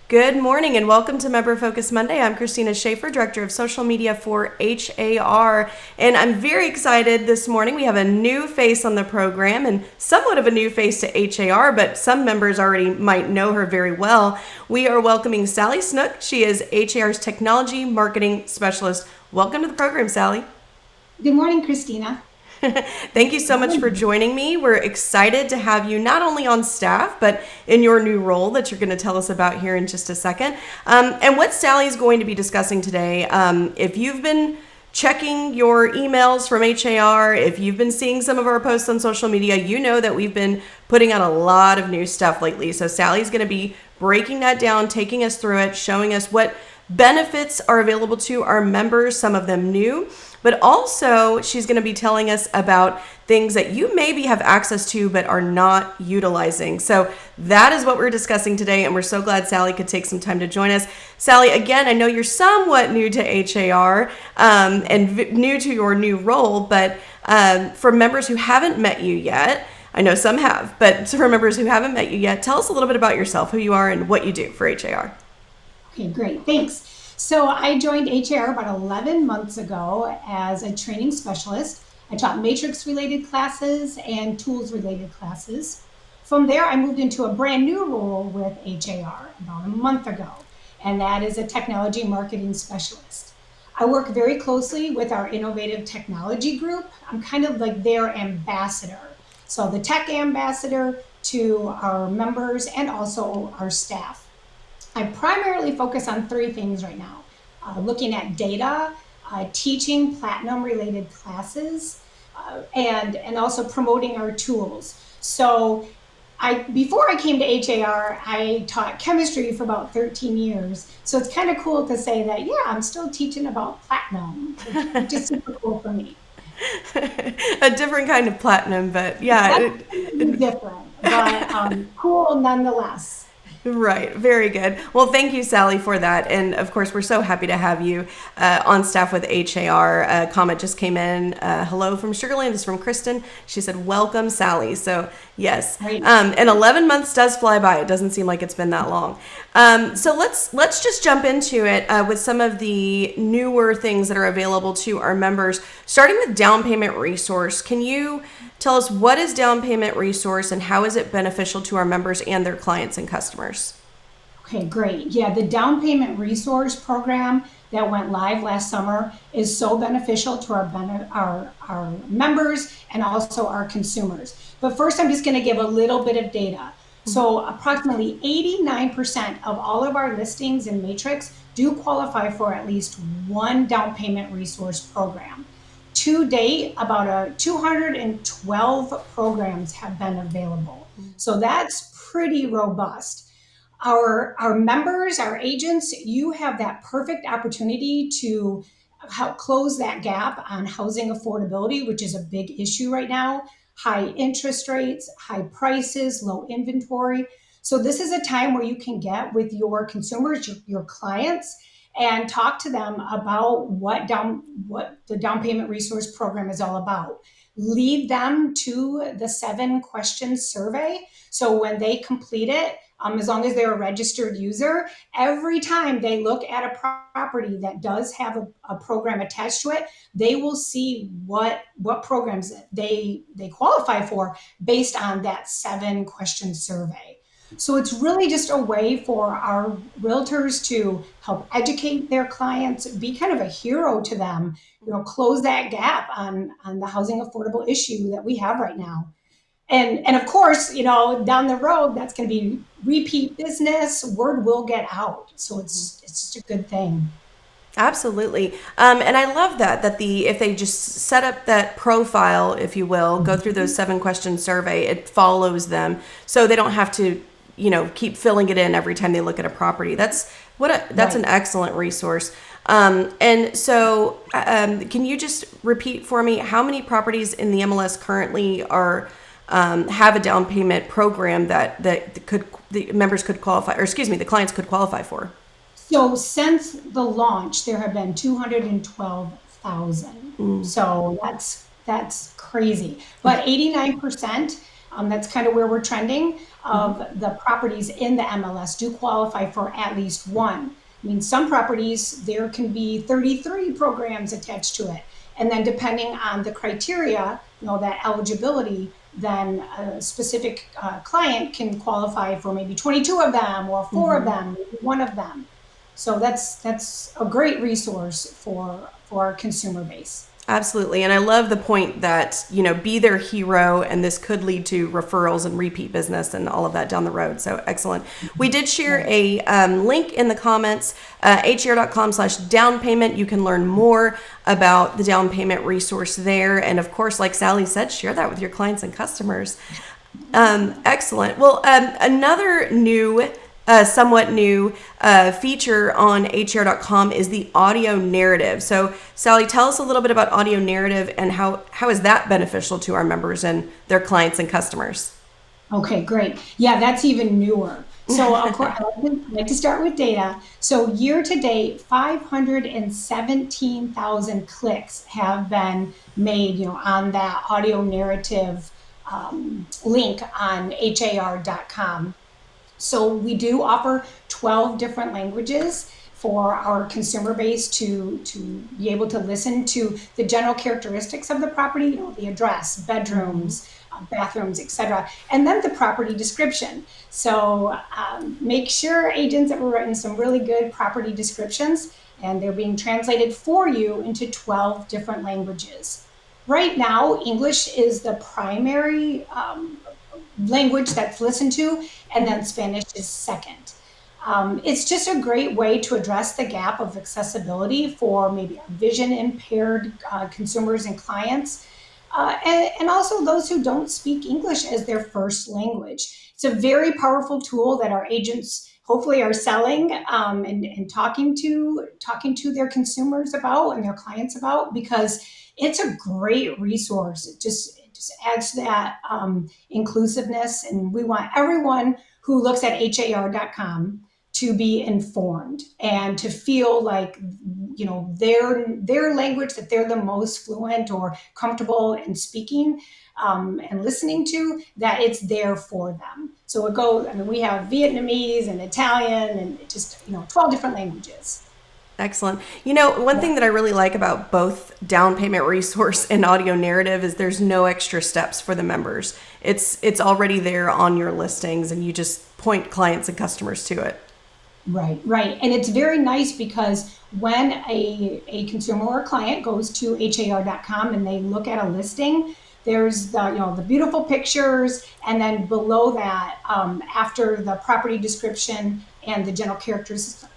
Good morning and welcome to Member Focus Monday. I'm Christina Schaefer, Director of Social Media for HAR, and I'm very excited this morning. We have a new face on the program and somewhat of a new face to HAR, but some members already might know her very well. We are welcoming Sally Snook. She is HAR's Technology Marketing Specialist. Welcome to the program, Sally. Good morning, Christina. Thank you so much for joining me. We're excited to have you not only on staff, but in your new role that you're going to tell us about here in just a second. And what Sally's going to be discussing today, if you've been checking your emails from HAR, if you've been seeing some of our posts on social media, you know that we've been putting out a lot of new stuff lately. So Sally's going to be breaking that down, taking us through it, showing us what benefits are available to our members, some of them new, but also she's going to be telling us about things that you maybe have access to but are not utilizing. So that is what we're discussing today, and we're so glad Sally could take some time to join us. Sally, again, I know you're somewhat new to HAR and new to your new role, but for members who haven't met you yet, I know some have, but for members who haven't met you yet, tell us a little bit about yourself, who you are, and what you do for HAR. Okay, great. Thanks. So I joined HAR about 11 months ago as a training specialist. I taught matrix related classes and tools related classes. From there, I moved into a brand new role with HAR about a month ago, and that is a technology marketing specialist. I work very closely with our innovative technology group. I'm kind of like their ambassador. So the tech ambassador to our members and also our staff. I primarily focus on three things right now: looking at data, teaching platinum related classes, and also promoting our tools. So before I came to HAR, I taught chemistry for about 13 years. So it's kind of cool to say that, yeah, I'm still teaching about platinum, which is super cool for me. A different kind of platinum, but yeah. Definitely different, but cool nonetheless. Right. Very good. Well, thank you, Sally, for that. And of course, we're so happy to have you on staff with HAR. A comment just came in. Hello from Sugarland. It's from Kristen. She said, welcome, Sally. So, yes. Right. And 11 months does fly by. It doesn't seem like it's been that long. So let's just jump into it with some of the newer things that are available to our members, starting with down payment resource. Can you tell us what is down payment resource and how is it beneficial to our members and their clients and customers? Okay, great. Yeah, the down payment resource program that went live last summer is so beneficial to our members and also our consumers. But first, I'm just going to give a little bit of data. So, approximately 89% of all of our listings in Matrix do qualify for at least one down payment resource program. To date, about 212 programs have been available. So that's pretty robust. Our members, our agents, you have that perfect opportunity to help close that gap on housing affordability, which is a big issue right now. High interest rates, high prices, low inventory. So this is a time where you can get with your consumers, your clients, and talk to them about what the down payment resource program is all about. Lead them to the 7 question survey. So when they complete it, as long as they're a registered user, every time they look at a property that does have a program attached to it, they will see what programs they qualify for based on that 7 question survey. So it's really just a way for our realtors to help educate their clients, be kind of a hero to them, close that gap on the housing affordable issue that we have right now. And of course, down the road, that's going to be repeat business. Word will get out, so it's just a good thing. Absolutely. And I love that the if they just set up that profile, if you will, go through those 7 question survey, it follows them so they don't have to, keep filling it in every time they look at a property. That's Right. an excellent resource. And so, can you just repeat for me how many properties in the MLS currently are have a down payment program that could the members could qualify, or excuse me, the clients could qualify for? So since the launch, there have been 212,000. So that's crazy. But 89% That's kind of where we're trending, of the properties in the MLS do qualify for at least one. I mean, some properties, there can be 33 programs attached to it. And then depending on the criteria, that eligibility, then a specific client can qualify for maybe 22 of them, or four of them, maybe one of them. So that's a great resource for our consumer base. Absolutely. And I love the point that, be their hero, and this could lead to referrals and repeat business and all of that down the road. So excellent. We did share a link in the comments, har.com/down payment. You can learn more about the down payment resource there. And of course, like Sally said, share that with your clients and customers. Excellent. Well, another somewhat new feature on HAR.com is the audio narrative. So, Sally, tell us a little bit about audio narrative and how is that beneficial to our members and their clients and customers? Okay, great. Yeah, that's even newer. So, of course, I like to start with data. So, year to date, 517,000 clicks have been made, on that audio narrative link on HAR.com. So we do offer 12 different languages for our consumer base to be able to listen to the general characteristics of the property, the address, bedrooms, bathrooms, etc., and then the property description. So make sure, agents, that we're writing some really good property descriptions, and they're being translated for you into 12 different languages. Right now, English is the primary language that's listened to, and then Spanish is second. It's just a great way to address the gap of accessibility for maybe vision impaired consumers and clients, and also those who don't speak English as their first language. It's a very powerful tool that our agents hopefully are selling, and talking to their consumers about and their clients about, because it's a great resource. It just adds to that inclusiveness, and we want everyone who looks at HAR.com to be informed and to feel like their language that they're the most fluent or comfortable in speaking and listening to, that it's there for them. So it goes. I mean, we have Vietnamese and Italian and just 12 different languages. Excellent. One thing that I really like about both down payment resource and audio narrative is there's no extra steps for the members. It's already there on your listings, and you just point clients and customers to it. Right. And it's very nice because when a consumer or client goes to HAR.com and they look at a listing, there's the beautiful pictures, and then below that, after the property description and the general characteristics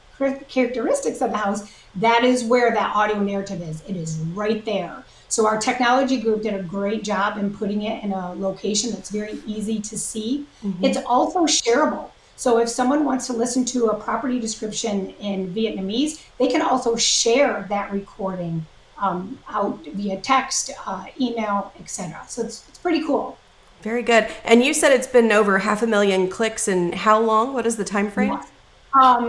of the house, that is where that audio narrative is. It is right there. So our technology group did a great job in putting it in a location that's very easy to see. It's also shareable. So if someone wants to listen to a property description in Vietnamese, they can also share that recording out via text, email, etc. So it's pretty cool. Very good. And you said it's been over 500,000 clicks in how long? What is the time frame?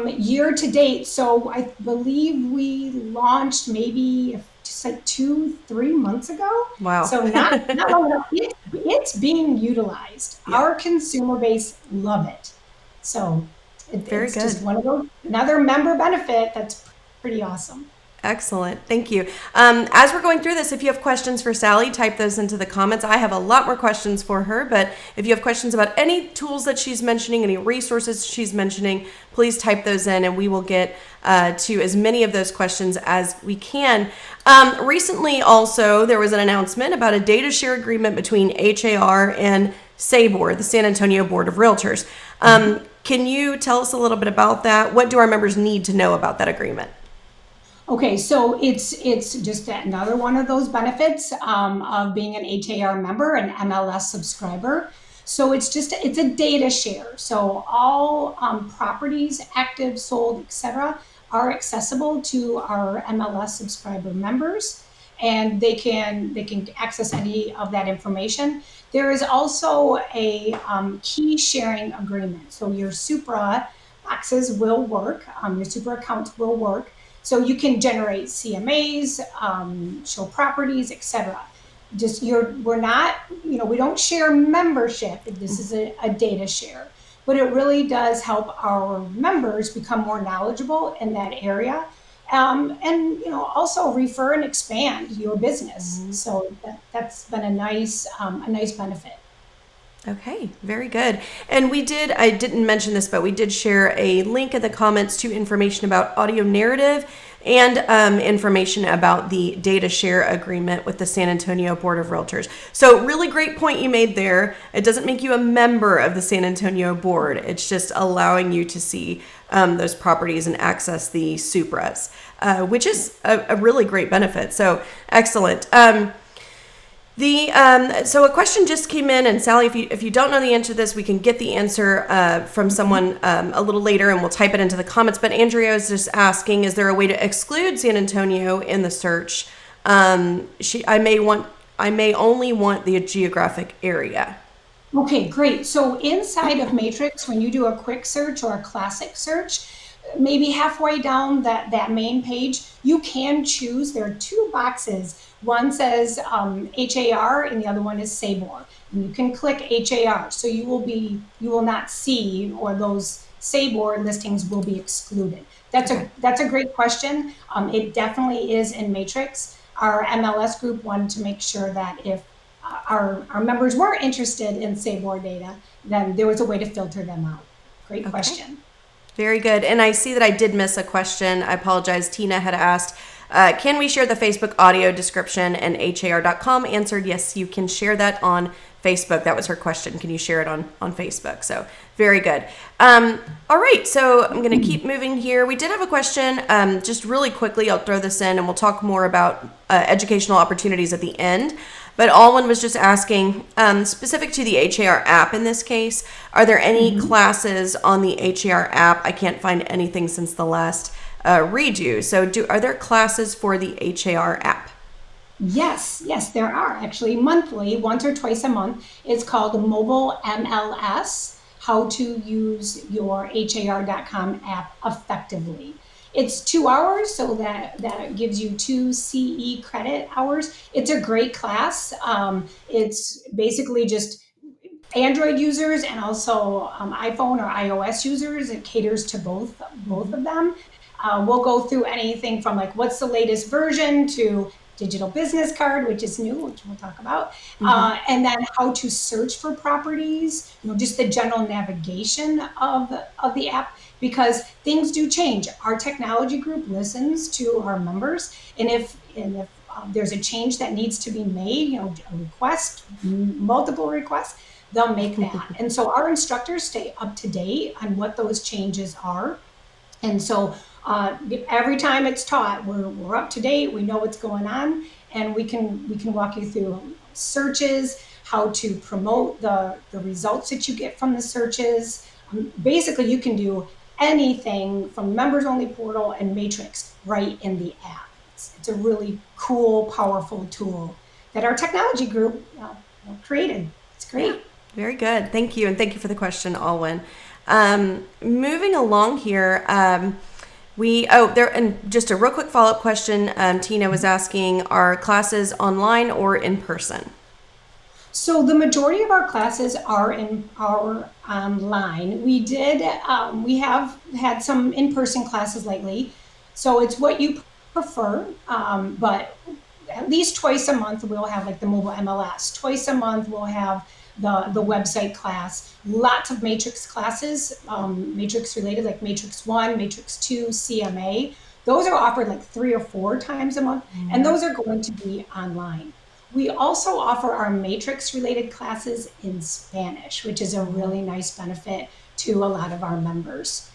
Year to date. So I believe we launched maybe just like 2-3 months ago. Wow. So not long enough. It's being utilized. Yeah. Our consumer base love it. So Very it's good. just one of those, another member benefit that's pretty awesome. Excellent. Thank you. As we're going through this, if you have questions for Sally, type those into the comments. I have a lot more questions for her, but if you have questions about any tools that she's mentioning, any resources she's mentioning, please type those in, and we will get to as many of those questions as we can. Recently, also, there was an announcement about a data share agreement between HAR and SABOR, the San Antonio Board of Realtors. Can you tell us a little bit about that? What do our members need to know about that agreement? Okay, so it's just another one of those benefits of being an HAR member, an MLS subscriber. So it's a data share. So all properties, active, sold, etc., are accessible to our MLS subscriber members, and they can access any of that information. There is also a key sharing agreement. So your Supra boxes will work. Your Supra accounts will work. So you can generate CMAs, show properties, etc. we're not, we don't share membership. This is a data share, but it really does help our members become more knowledgeable in that area. And also refer and expand your business. Mhm. So that's been a nice benefit. Okay, very good. And I didn't mention this, but we did share a link in the comments to information about audio narrative and information about the data share agreement with the San Antonio Board of Realtors. So, really great point you made there. It doesn't make you a member of the San Antonio Board, it's just allowing you to see those properties and access the Supras, which is a really great benefit. So, excellent. So a question just came in, and Sally, if you don't know the answer to this, we can get the answer from someone a little later, and we'll type it into the comments. But Andrea is just asking, is there a way to exclude San Antonio in the search? I may only want the geographic area. Okay, great. So inside of Matrix, when you do a quick search or a classic search, maybe halfway down that main page, you can choose. There are two boxes. One says HAR and the other one is Sabor. And you can click HAR. So you will not see, or those Sabor listings will be excluded. Okay. That's a great question. It definitely is in Matrix. Our MLS group wanted to make sure that if our members were interested in Sabor data, then there was a way to filter them out. Great Okay. question. Very good. And I see that I did miss a question. I apologize. Tina had asked, can we share the Facebook audio description? And HAR.com answered, yes, you can share that on Facebook. That was her question. Can you share it on Facebook? So very good. All right. So I'm going to keep moving here. We did have a question. Just really quickly, I'll throw this in and we'll talk more about educational opportunities at the end. But Alwyn was just asking, specific to the HAR app in this case, are there any classes on the HAR app? I can't find anything since the last redo. So are there classes for the HAR app? Yes, there are actually monthly, once or twice a month. It's called Mobile MLS, How to Use Your HAR.com app Effectively. It's 2 hours, so that gives you 2 CE credit hours. It's a great class. It's basically just Android users and also iPhone or iOS users. It caters to both of them. We'll go through anything from like what's the latest version to digital business card, which is new, which we'll talk about, and then how to search for properties. Just the general navigation of the app, because things do change. Our technology group listens to our members, and if there's a change that needs to be made, a request, multiple requests, they'll make that. And so our instructors stay up to date on what those changes are. And so every time it's taught, we're up to date. We know what's going on, and we can walk you through searches, how to promote the results that you get from the searches. Basically, you can do anything from members only portal and Matrix right in the app. It's a really cool, powerful tool that our technology group created. It's Yeah, great. very good. Thank you. And thank you for the question, Alwyn. Moving along here, and just a real quick follow-up question. Tina was asking, are classes online or in person? So the majority of our classes are in our online. We have had some in-person classes lately, so it's what you prefer. But at least twice a month we'll have like the mobile MLS. Twice a month we'll have the website class. Lots of Matrix classes, Matrix related, like Matrix 1, Matrix 2, CMA. Those are offered like 3 or 4 times a month, and those are going to be online. We also offer our Matrix related classes in Spanish, which is a really nice benefit to a lot of our members.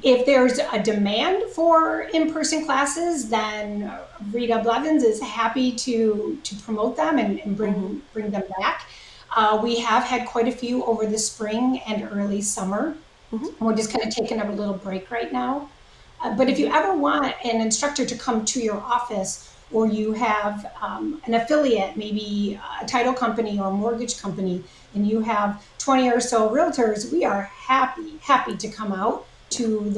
If there's a demand for in-person classes, then Rita Blevins is happy to promote them and bring them back. We have had quite a few over the spring and early summer. We're just kind of taking a little break right now. But if you ever want an instructor to come to your office, or you have an affiliate, maybe a title company or a mortgage company, and you have 20 or so realtors, we are happy to come out to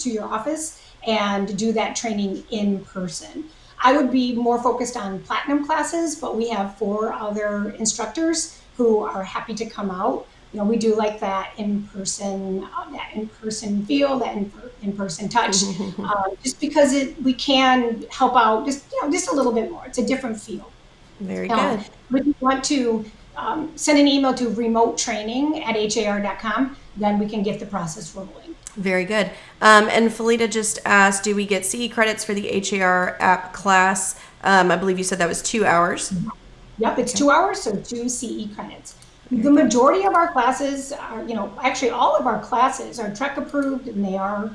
your office and do that training in person. I would be more focused on platinum classes, but we have 4 other instructors who are happy to come out. We do like that in-person feel, that in-person touch, just because we can help out just a little bit more. It's a different feel. Very Um, good. but if you want to send an email to remotetraining@har.com, then we can get the process rolling. Very good. And Felita just asked, do we get CE credits for the HAR app class? I believe you said that was 2 hours. Yep, it's 2 hours, so 2 CE credits. Very The good. majority of our classes are, actually all of our classes are TREC approved, and they are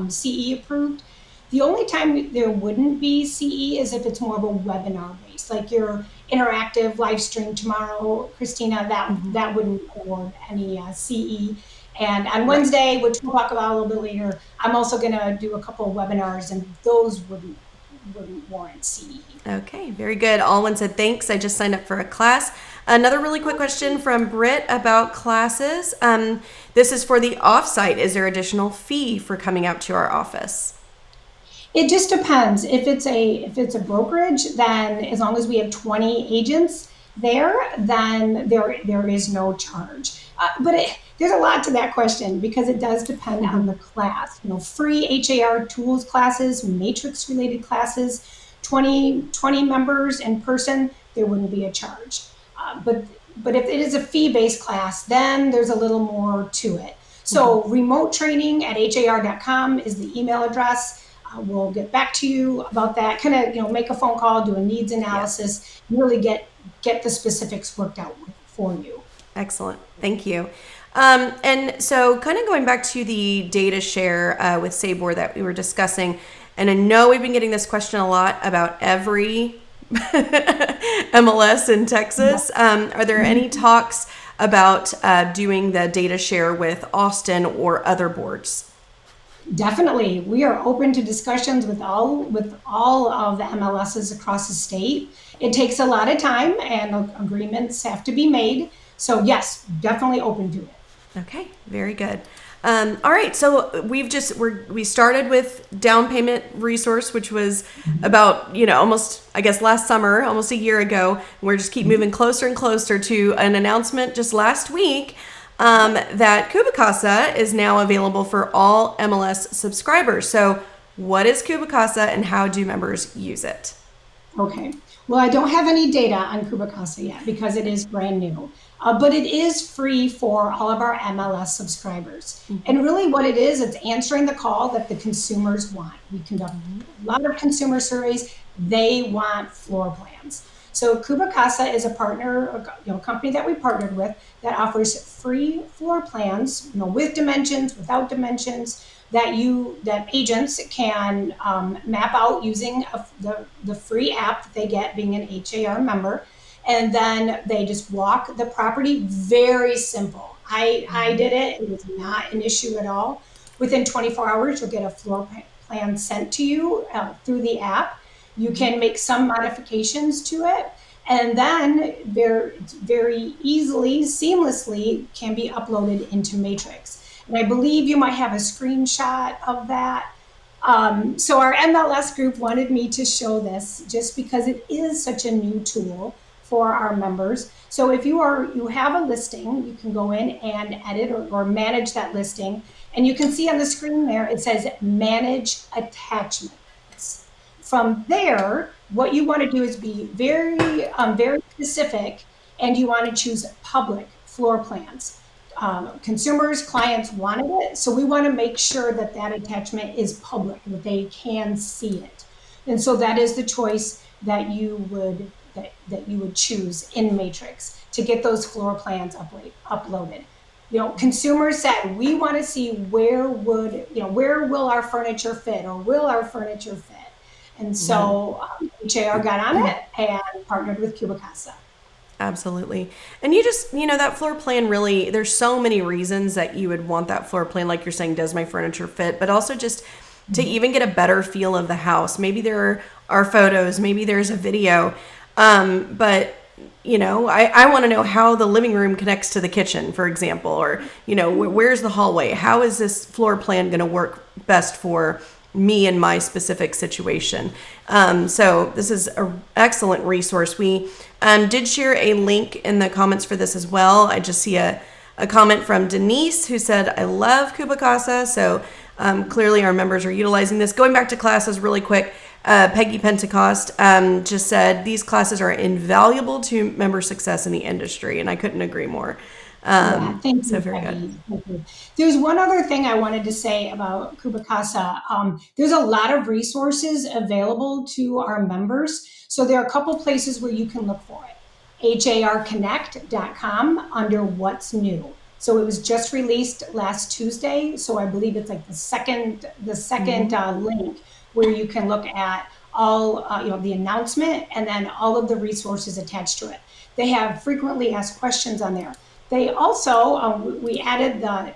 CE approved. The only time there wouldn't be CE is if it's more of a webinar based, like your interactive live stream tomorrow, Christina. That wouldn't award any CE. And on Right. Wednesday, which we'll talk about a little bit later, I'm also going to do a couple of webinars, and those wouldn't warrant CE. Okay, very good. Alwyn said, thanks. I just signed up for a class. Another really quick question from Britt about classes. This is for the offsite. Is there additional fee for coming out to our office? It just depends. If it's a brokerage, then as long as we have 20 agents there, then there is no charge. But there's a lot to that question because it does depend on the class. Free HAR tools classes, matrix related classes, 20 members in person, there wouldn't be a charge. But if it is a fee-based class, then there's a little more to it. So remotetraining@har.com is the email address. We'll get back to you about that. Kind of, make a phone call, do a needs analysis, really get the specifics worked out for you. Excellent. Thank you. And so kind of going back to the data share with Sabor that we were discussing, and I know we've been getting this question a lot about every MLS in Texas. Are there any talks about doing the data share with Austin or other boards? Definitely. We are open to discussions with all of the MLSs across the state. It takes a lot of time and agreements have to be made. So yes, definitely open to it. Okay, very good. All right, so we started with down payment resource, which was about almost, I guess, last summer, almost a year ago. We're just keep moving closer and closer to an announcement just last week that Cubicasa is now available for all MLS subscribers. So, what is Cubicasa and how do members use it? Okay. Well, I don't have any data on Cubicasa yet because it is brand new, but it is free for all of our MLS subscribers. And really what it is, it's answering the call that the consumers want. We conduct a lot of consumer surveys. They want floor plans. So Cubicasa is a company that we partnered with that offers free floor plans, with dimensions, without dimensions, that agents can map out using the free app that they get being an HAR member, and then they just walk the property. Very simple. I did it. It was not an issue at all. Within 24 hours, you'll get a floor plan sent to you through the app. You can make some modifications to it, and then very easily, seamlessly can be uploaded into Matrix. And I believe you might have a screenshot of that. So our MLS group wanted me to show this just because it is such a new tool for our members. So if you have a listing, you can go in and edit or manage that listing. And you can see on the screen there, it says manage attachments. From there, what you want to do is be very specific, and you want to choose public floor plans. Consumers, clients wanted it, so we want to make sure that attachment is public, that they can see it. And so that is the choice that you would choose in Matrix to get those floor plans uploaded. Consumers said, we want to see where will our furniture fit, or will our furniture fit? And so HAR got on it and partnered with Cubicasa. Absolutely. And you just, that floor plan really, there's so many reasons that you would want that floor plan. Like you're saying, does my furniture fit? But also just to even get a better feel of the house. Maybe there are photos, maybe there's a video. But, I want to know how the living room connects to the kitchen, for example, or, where's the hallway? How is this floor plan going to work best for me and my specific situation. So this is an excellent resource. We did share a link in the comments for this as well. I just see a comment from Denise who said, I love Kubicasa. So clearly our members are utilizing this. Going back to classes really quick, Peggy Pentecost just said, these classes are invaluable to member success in the industry. And I couldn't agree more. Yeah, thank So you, very good. Peggy. Thank you. There's one other thing I wanted to say about Kubicasa. There's a lot of resources available to our members. So there are a couple places where you can look for it. harconnect.com under what's new. So it was just released last Tuesday. So I believe it's like the second link where you can look at all the announcement and then all of the resources attached to it. They have frequently asked questions on there. They also, we added the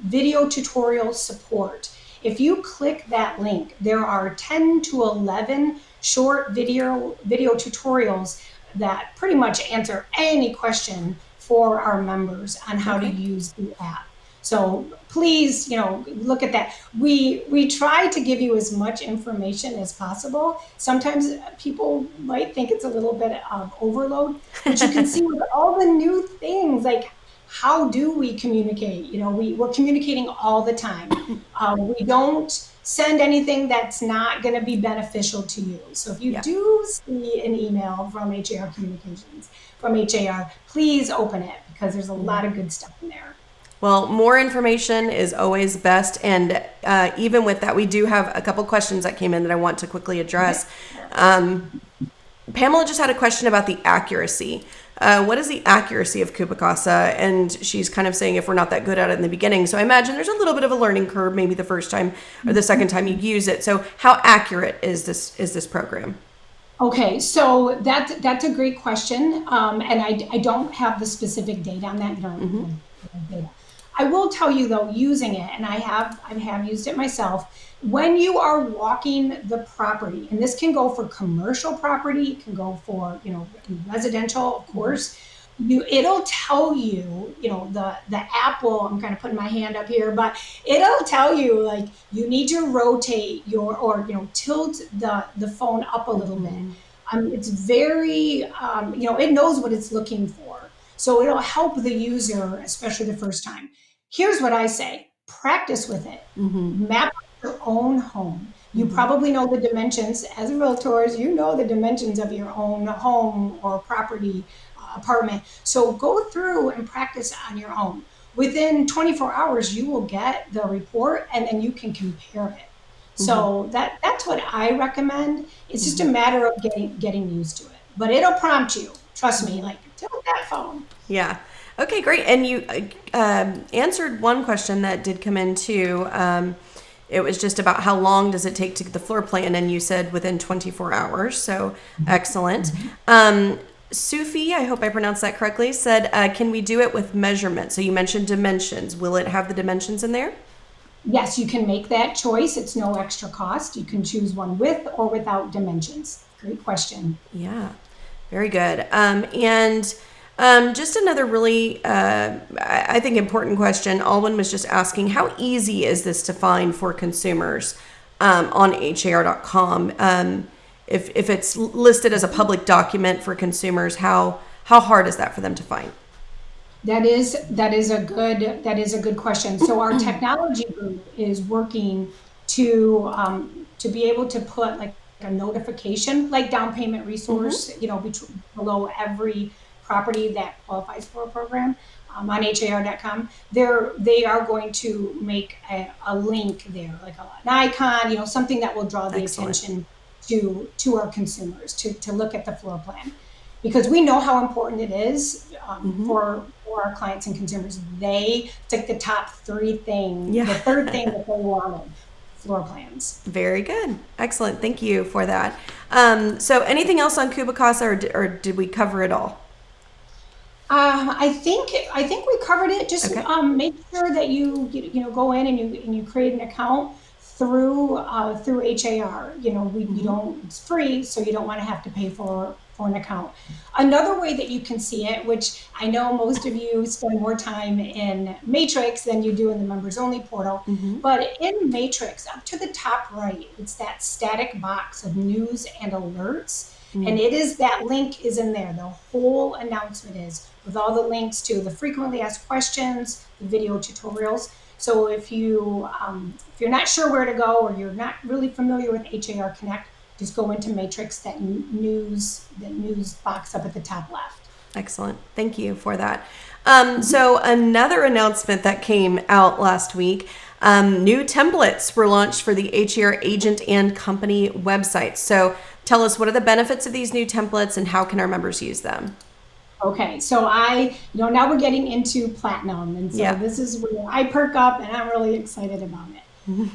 video tutorial support. If you click that link, there are 10 to 11 short video tutorials that pretty much answer any question for our members on how to use the app. So please, look at that. We try to give you as much information as possible. Sometimes people might think it's a little bit of overload, but you can see with all the new things, like how do we communicate? We're communicating all the time. We don't send anything that's not going to be beneficial to you. So if you do see an email from HAR Communications, from HAR, please open it because there's a lot of good stuff in there. Well, more information is always best. And even with that, we do have a couple questions that came in that I want to quickly address. Pamela just had a question about the accuracy. What is the accuracy of Kubicasa? And she's kind of saying if we're not that good at it in the beginning. So I imagine there's a little bit of a learning curve, maybe the first time or the second time you use it. So how accurate is this program? Okay, so that's a great question. And I don't have the specific data on that. Data. I will tell you though, using it, and I have used it myself, when you are walking the property, and this can go for commercial property, it can go for, residential, of course, it'll tell you, the app will, I'm kind of putting my hand up here, but it'll tell you like you need to rotate tilt the phone up a little bit. It's very, it knows what it's looking for. So it'll help the user, especially the first time. Here's what I say, practice with it. Map your own home. You probably know the dimensions as realtors, the dimensions of your own home or property, apartment. So go through and practice on your own. Within 24 hours, you will get the report and then you can compare it. So that's what I recommend. It's just a matter of getting used to it. But it'll prompt you. Trust me, like tilt that phone. Yeah. Okay, great. And you answered one question that did come in too. It was just about how long does it take to get the floor plan, and you said within 24 hours. So excellent. Sufi, I hope I pronounced that correctly, said, can we do it with measurement? So you mentioned dimensions. Will it have the dimensions in there? Yes, you can make that choice. It's no extra cost. You can choose one with or without dimensions. Great question. Yeah, very good. Just another really, I think, important question. Alwyn was just asking, how easy is this to find for consumers on har.com? If it's listed as a public document for consumers, how hard is that for them to find? That is a good question. So our technology group is working to be able to put like a notification, like down payment resource, below every property that qualifies for a program on har.com. They are going to make a link there, like an icon, something that will draw the attention to our consumers to look at the floor plan, because we know how important it is for our clients and consumers. It's like the top three thing, the third thing that they wanted. Floor plans. Very good. Excellent. Thank you for that. So anything else on Kubicasa, or did we cover it all? I think we covered it. Just make sure that you go in and you create an account through HAR. You don't, it's free, so you don't want to have to pay for for an account. Another way that you can see it, which I know most of you spend more time in Matrix than you do in the members only portal, but in Matrix, up to the top right, it's that static box of news and alerts. And it is that link is in there. The whole announcement is with all the links to the frequently asked questions, the video tutorials. So if you're not sure where to go or you're not really familiar with HAR Connect, just go into Matrix, that news box up at the top left. Excellent. Thank you for that. So another announcement that came out last week, new templates were launched for the HAR agent and company websites. So tell us, what are the benefits of these new templates and how can our members use them? Okay, so now we're getting into platinum, and so this is where I perk up, and I'm really excited about it.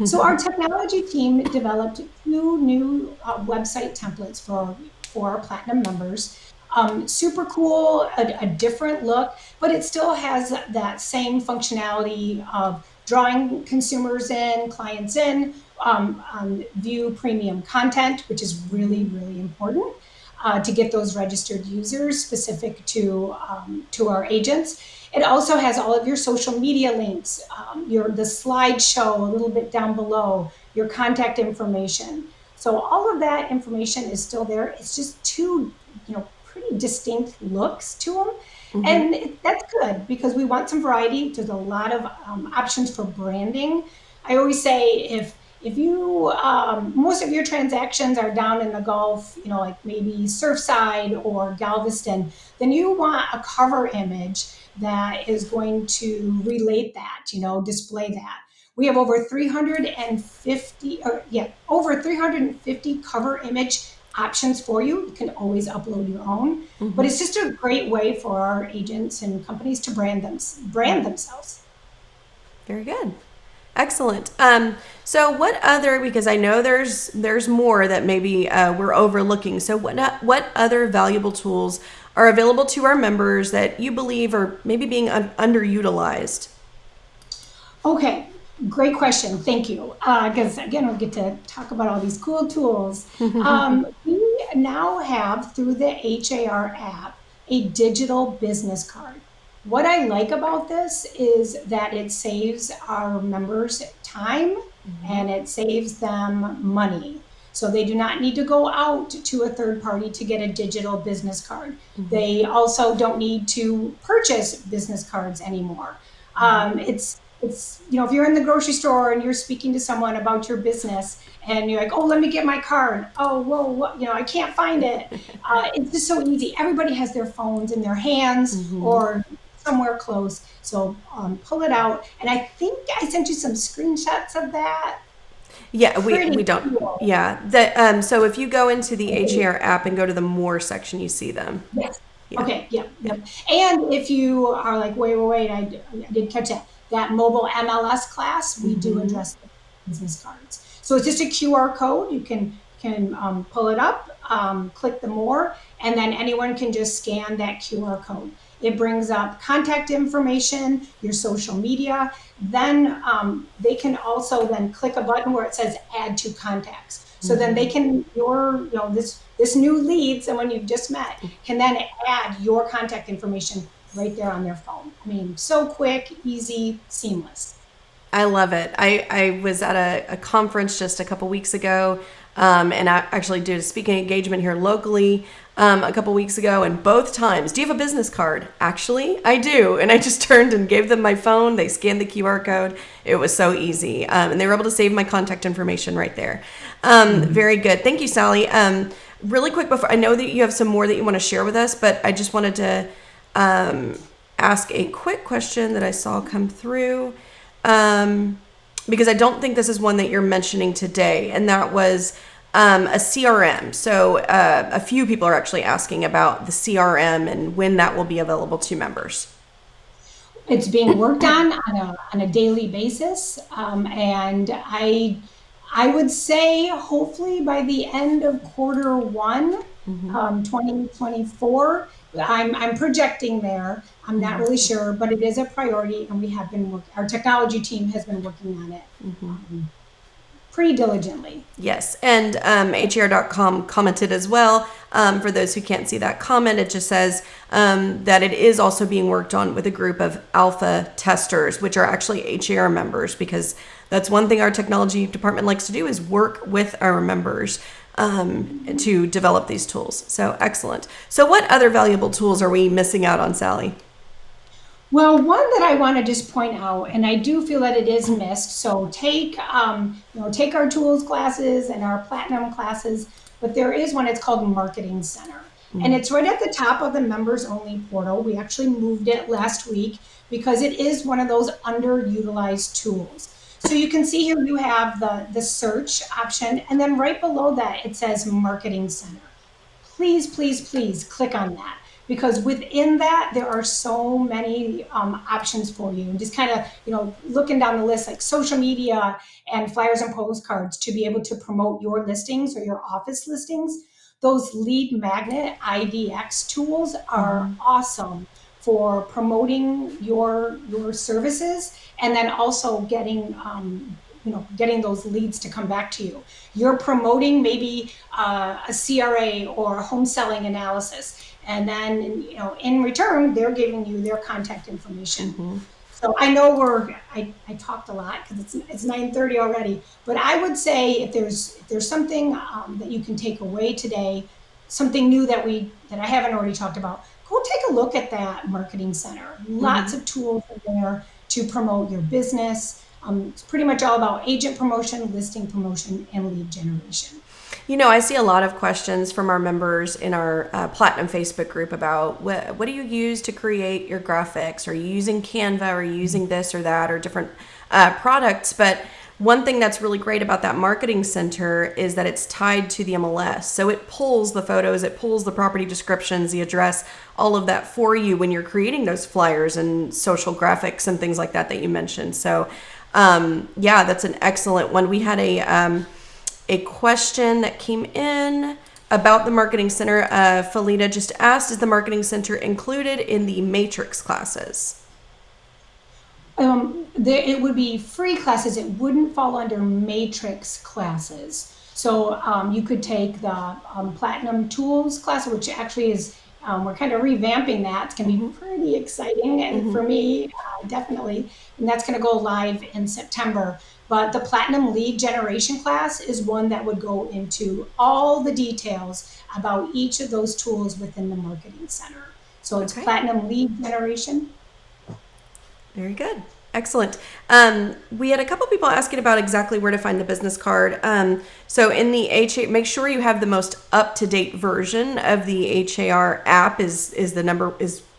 So our technology team developed two new website templates for our platinum members. Super cool, a different look, but it still has that same functionality of drawing consumers in, clients in, view premium content, which is really, really important. To get those registered users specific to our agents. It also has all of your social media links, the slideshow a little bit down below, your contact information. So all of that information is still there. It's just two, pretty distinct looks to them. And that's good because we want some variety. There's a lot of options for branding. I always say if you most of your transactions are down in the Gulf, like maybe Surfside or Galveston, then you want a cover image that is going to relate that, display that. We have over 350 cover image options for you. You can always upload your own, but it's just a great way for our agents and companies to brand themselves. Very good. Excellent. So what other, because I know there's more that maybe we're overlooking. So what other valuable tools are available to our members that you believe are maybe being underutilized? Okay, great question. Thank you. Because again, we get to talk about all these cool tools. We now have through the HAR app a digital business card. What I like about this is that it saves our members time and it saves them money. So they do not need to go out to a third party to get a digital business card. They also don't need to purchase business cards anymore. It's if you're in the grocery store and you're speaking to someone about your business and you're like, oh, let me get my card. Oh, whoa, what, I can't find it. It's just so easy. Everybody has their phones in their hands or somewhere close. So pull it out. And I think I sent you some screenshots of that. Yeah, we don't. Cool. Yeah, so if you go into the HAR app and go to the more section, you see them. Yes. Yeah. Okay. Yep. And if you are like, wait, I did catch that mobile MLS class, we do address the business cards. So it's just a QR code. You can pull it up, click the more, and then anyone can just scan that QR code. It brings up contact information, your social media. Then they can also then click a button where it says add to contacts. So then they can, this new lead, someone you've just met, can then add your contact information right there on their phone. I mean, so quick, easy, seamless. I love it. I was at a conference just a couple weeks ago, and I actually did a speaking engagement here locally a couple weeks ago, and both times, do you have a business card? Actually, I do. And I just turned and gave them my phone. They scanned the QR code. It was so easy. And they were able to save my contact information right there. Very good. Thank you, Sally. Really quick, before I know that you have some more that you want to share with us, but I just wanted to ask a quick question that I saw come through. Because I don't think this is one that you're mentioning today, and that was a CRM. So a few people are actually asking about the CRM and when that will be available to members. It's being worked on a daily basis, and I would say hopefully by the end of quarter one, 2024. I'm projecting there. I'm not really sure, but it is a priority, and we have been our technology team has been working on it. pretty diligently. Yes, and HAR.com commented as well. For those who can't see that comment, it just says that it is also being worked on with a group of alpha testers, which are actually HAR members, because that's one thing our technology department likes to do is work with our members to develop these tools. So excellent. So what other valuable tools are we missing out on, Sally? Well, one that I want to just point out, and I do feel that it is missed. So take our tools classes and our platinum classes, but there is one. It's called Marketing Center, and it's right at the top of the members only portal. We actually moved it last week because it is one of those underutilized tools. So you can see here you have the search option, and then right below that it says Marketing Center. Please, please, please click on that, because within that there are so many options for you, and just kind of looking down the list, like social media and flyers and postcards to be able to promote your listings or your office listings. Those lead magnet IDX tools are awesome for promoting your services, and then also getting those leads to come back to you. You're promoting maybe a CRA or a home selling analysis, and then in return they're giving you their contact information. So I know I talked a lot because it's 9:30 already, but I would say if there's something that you can take away today, something new that I haven't already talked about, go take a look at that Marketing Center. Lots of tools in there to promote your business. It's pretty much all about agent promotion, listing promotion, and lead generation. I see a lot of questions from our members in our Platinum Facebook group about what do you use to create your graphics? Are you using Canva? Are you using this or that or different products? But one thing that's really great about that Marketing Center is that it's tied to the MLS. So it pulls the photos, it pulls the property descriptions, the address, all of that for you when you're creating those flyers and social graphics and things like that you mentioned. So yeah, that's an excellent one. We had a question that came in about the Marketing Center. Felita just asked, is the Marketing Center included in the Matrix classes? It would be free classes. It wouldn't fall under matrix classes. So you could take the Platinum Tools class, which actually is, we're kind of revamping that. It's going to be pretty exciting, and for me, definitely. And that's going to go live in September. But the Platinum Lead Generation class is one that would go into all the details about each of those tools within the Marketing Center. So it's Platinum Lead Generation. Very good. Excellent. We had a couple people asking about exactly where to find the business card. So in the make sure you have the most up-to-date version of the HAR app is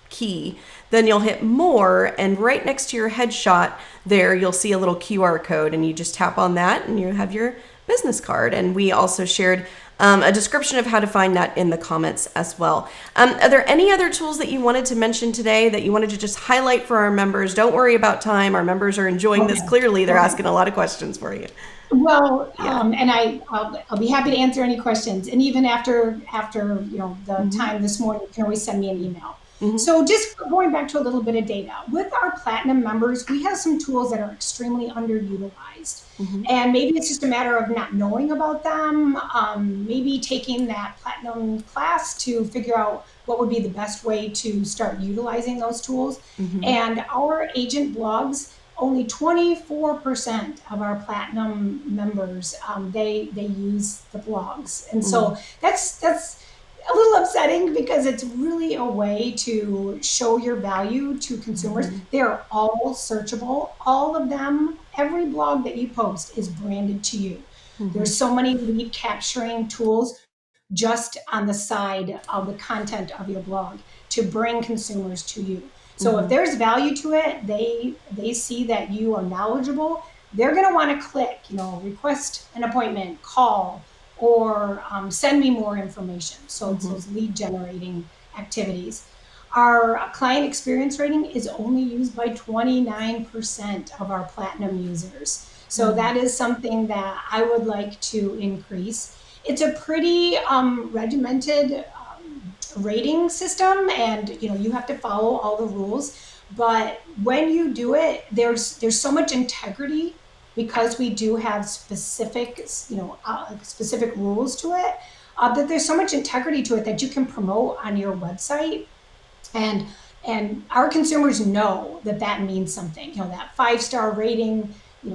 key. Then you'll hit more, and right next to your headshot there, you'll see a little QR code, and you just tap on that and you have your business card. And we also shared a description of how to find that in the comments as well. Are there any other tools that you wanted to mention today that you wanted to just highlight for our members? Don't worry about time. Our members are enjoying this clearly. They're asking a lot of questions for you. Well, and I'll be happy to answer any questions. And even after the time this morning, you can always send me an email. So just going back to a little bit of data, with our Platinum members, we have some tools that are extremely underutilized. And maybe it's just a matter of not knowing about them, maybe taking that Platinum class to figure out what would be the best way to start utilizing those tools. And our agent blogs, only 24% of our Platinum members, they use the blogs. And so that's a little upsetting, because it's really a way to show your value to consumers. They're all searchable, all of them. Every blog that you post is branded to you. There's so many lead capturing tools just on the side of the content of your blog to bring consumers to you. So if there's value to it, they see that you are knowledgeable, they're going to want to click, request an appointment, call, or send me more information. So it's those lead generating activities. Our client experience rating is only used by 29% of our Platinum users. So that is something that I would like to increase. It's a pretty regimented rating system, and you have to follow all the rules. But when you do it, there's so much integrity because we do have specific, specific rules to it, that there's so much integrity to it that you can promote on your website. And our consumers know that that means something. That 5-star rating,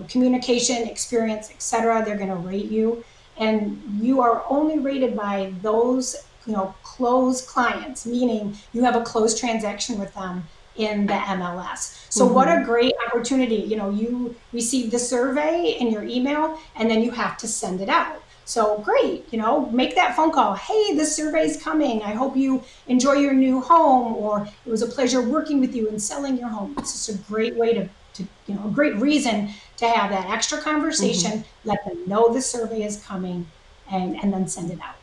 communication, experience, etc. They're going to rate you, and you are only rated by those closed clients, meaning you have a closed transaction with them in the MLS. So what a great opportunity. You receive the survey in your email, and then you have to send it out. So great, make that phone call. Hey, this survey is coming. I hope you enjoy your new home, or it was a pleasure working with you and selling your home. It's just a great way to a great reason to have that extra conversation, let them know the survey is coming, and then send it out.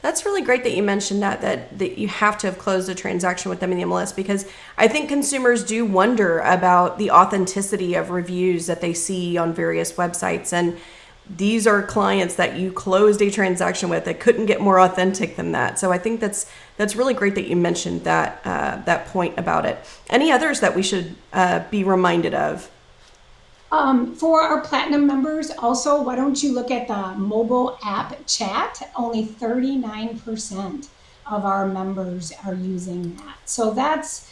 That's really great that you mentioned that you have to have closed a transaction with them in the MLS, because I think consumers do wonder about the authenticity of reviews that they see on various websites. And these are clients that you closed a transaction with that couldn't get more authentic than that. So I think that's really great that you mentioned that point about it. Any others that we should be reminded of? For our platinum members, also, why don't you look at the mobile app chat? Only 39% of our members are using that. So that's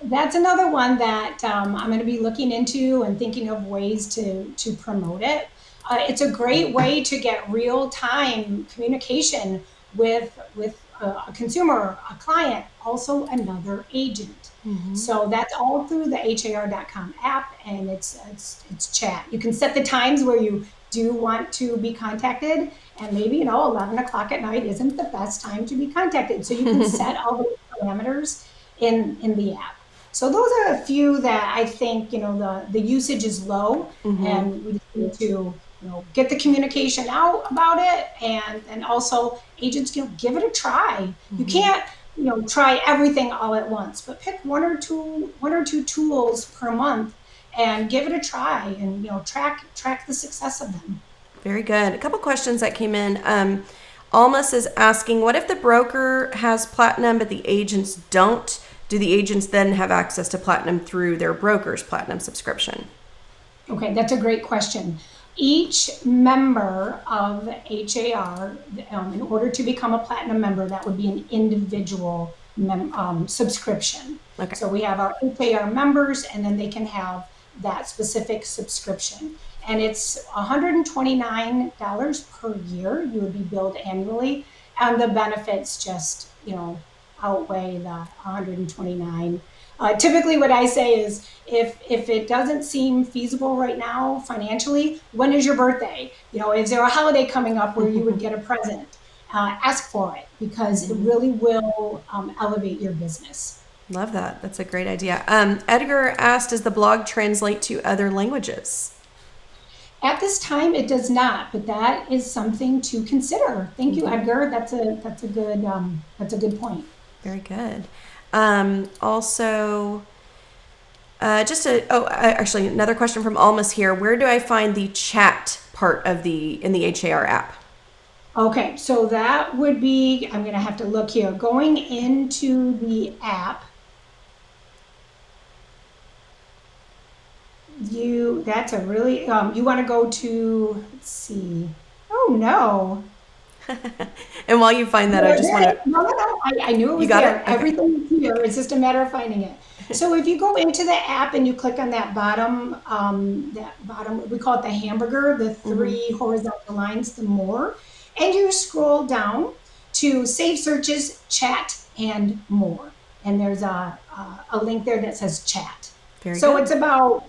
another one that I'm going to be looking into and thinking of ways to promote it. It's a great way to get real-time communication with a consumer, a client, also another agent. So that's all through the HAR.com app, and it's chat. You can set the times where you do want to be contacted, and maybe 11 o'clock at night isn't the best time to be contacted. So you can set all those parameters in the app. So those are a few that I think the usage is low, and we just need to get the communication out about it, and also agents give it a try. You can't try everything all at once, but pick one or two tools per month and give it a try, and track the success of them. Very good. A couple questions that came in. Almas is asking, what if the broker has platinum but the agents don't? Do the agents then have access to platinum through their broker's platinum subscription? Okay, that's a great question. Each member of HAR, in order to become a platinum member, that would be an individual subscription. Okay. So we have our HAR members, and then they can have that specific subscription. And it's $129 per year. You would be billed annually, and the benefits just, outweigh the $129. Typically what I say is, if it doesn't seem feasible right now financially, when is your birthday? Is there a holiday coming up where you would get a present? Ask for it, because it really will elevate your business. Love that. That's a great idea. Edgar asked, does the blog translate to other languages? At this time, it does not, but that is something to consider. Thank you, Edgar. That's a good point. Very good. Also, actually, another question from Almas here. Where do I find the chat part in the HAR app? Okay, so that would be, I'm going to have to look here. Going into the app, that's a really, you want to go to, let's see. Oh, no. And while you find that, I just want to... No. I knew it was there. Okay. Everything is here. It's just a matter of finding it. So if you go into the app and you click on that bottom, we call it the hamburger, the three horizontal lines, the more, and you scroll down to Save Searches, Chat, and More. And there's a link there that says Chat. Very so good. It's about,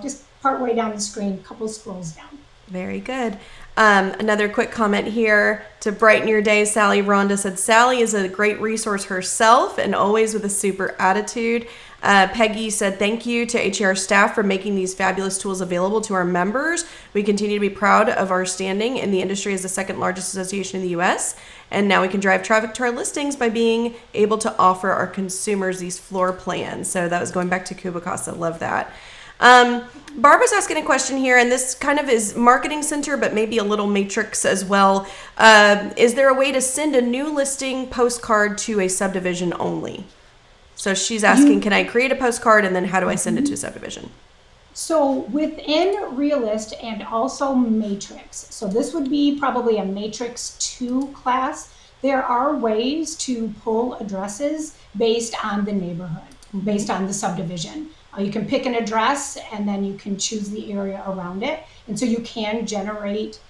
just part way down the screen, a couple scrolls down. Very good. Another quick comment here to brighten your day. Sally Rhonda said, Sally is a great resource herself and always with a super attitude. Peggy said, thank you to HAR staff for making these fabulous tools available to our members. We continue to be proud of our standing in the industry as the second largest association in the U.S. And now we can drive traffic to our listings by being able to offer our consumers these floor plans. So that was going back to Kubicasa. Love that. Barbara's asking a question here, and this kind of is marketing center, but maybe a little matrix as well. Is there a way to send a new listing postcard to a subdivision only? So she's asking, can I create a postcard, and then how do I send it to a subdivision? So within Realist and also Matrix, so this would be probably a Matrix 2 class, there are ways to pull addresses based on the neighborhood, based on the subdivision. You can pick an address and then you can choose the area around it. And so you can generate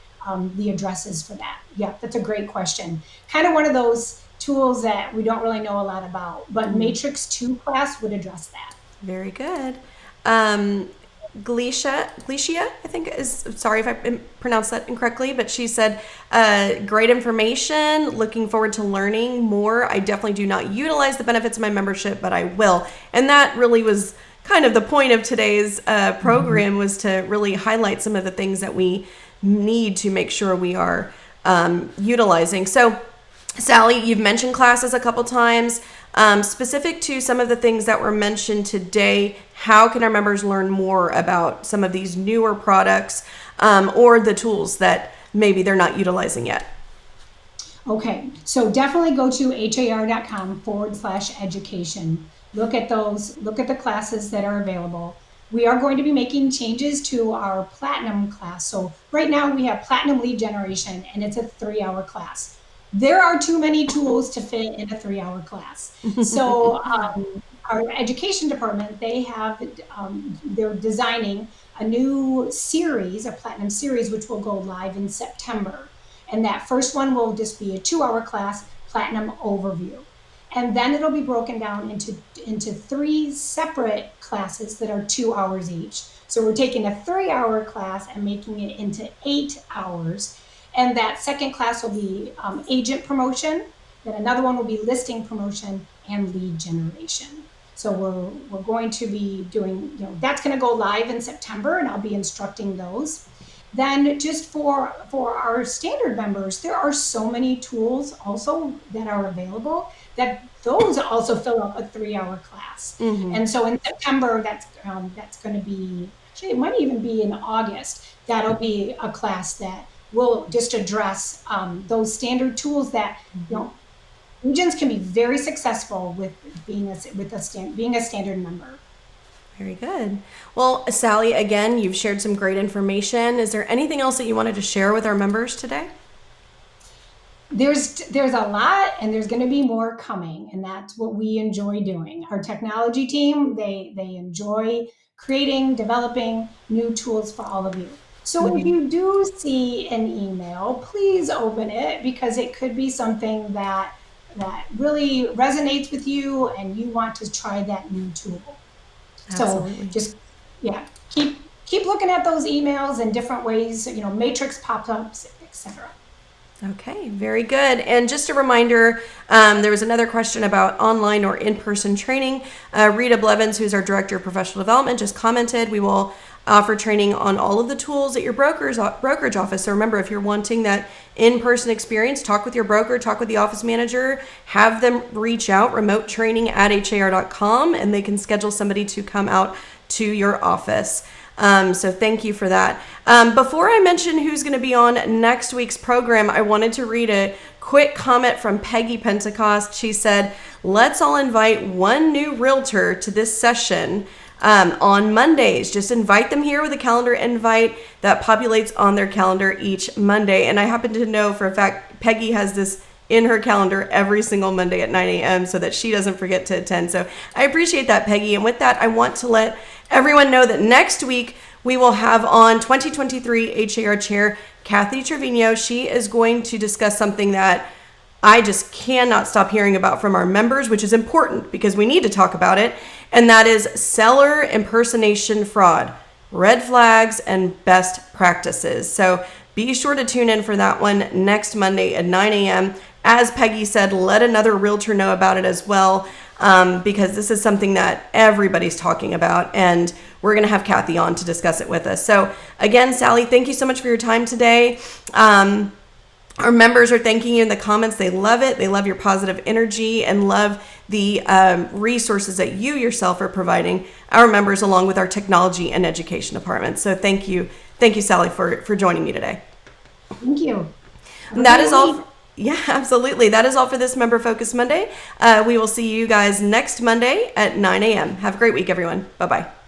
the addresses for that. Yeah, that's a great question. Kind of one of those tools that we don't really know a lot about, but Matrix 2 class would address that. Very good. Glecia, I think is, sorry if I pronounced that incorrectly, but she said, great information, looking forward to learning more. I definitely do not utilize the benefits of my membership, but I will. And that really was kind of the point of today's program, was to really highlight some of the things that we need to make sure we are utilizing. So Sally, you've mentioned classes a couple times. Specific to some of the things that were mentioned today, how can our members learn more about some of these newer products or the tools that maybe they're not utilizing yet? Okay, so definitely go to har.com/education. Look at those, look at the classes that are available. We are going to be making changes to our Platinum class. So right now we have Platinum Lead Generation, and it's a 3-hour class. There are too many tools to fit in a 3-hour class. So our education department, they're designing a new series, a Platinum series, which will go live in September. And that first one will just be a 2-hour class, Platinum Overview. And then it'll be broken down into 3 separate classes that are 2 hours each. So we're taking a 3-hour class and making it into 8 hours. And that second class will be agent promotion. Then another one will be listing promotion and lead generation. So we're going to be doing, that's going to go live in September, and I'll be instructing those. Then just for our standard members, there are so many tools also that are available that those also fill up a 3-hour class. And so in September, that's going to be, actually it might even be in August, that'll be a class that will just address those standard tools that, agents can be very successful with being a standard member. Very good. Well, Sally, again, you've shared some great information. Is there anything else that you wanted to share with our members today? There's a lot, and there's going to be more coming, and that's what we enjoy doing. Our technology team, they enjoy creating, developing new tools for all of you. So if you do see an email, please open it, because it could be something that really resonates with you and you want to try that new tool. Absolutely. So just, keep looking at those emails in different ways, matrix pop-ups, etc. Okay, very good. And just a reminder, there was another question about online or in-person training. Rita Blevins, who's our Director of Professional Development, just commented, we will offer training on all of the tools at your brokerage office. So remember, if you're wanting that in-person experience, talk with your broker, talk with the office manager, have them reach out, remotetraining@har.com, and they can schedule somebody to come out to your office. So thank you for that. Before I mention who's going to be on next week's program, I wanted to read a quick comment from Peggy Pentecost. She said, let's all invite one new realtor to this session on Mondays. Just invite them here with a calendar invite that populates on their calendar each Monday. And I happen to know for a fact Peggy has this in her calendar every single Monday at 9 a.m. so that she doesn't forget to attend. So I appreciate that, Peggy. And with that, I want to let everyone know that next week we will have on 2023 HAR Chair Kathy Trevino. She is going to discuss something that I just cannot stop hearing about from our members, which is important because we need to talk about it. And that is seller impersonation fraud, red flags, and best practices. So be sure to tune in for that one next Monday at 9 a.m. As Peggy said, let another realtor know about it as well, because this is something that everybody's talking about, and we're going to have Kathy on to discuss it with us. So again, Sally, thank you so much for your time today. Our members are thanking you in the comments. They love it. They love your positive energy and love the resources that you yourself are providing our members along with our technology and education department. So thank you, Sally, for joining me today. Thank you. And that is all. Yeah, absolutely. That is all for this Member Focus Monday. We will see you guys next Monday at 9 a.m. Have a great week, everyone. Bye-bye.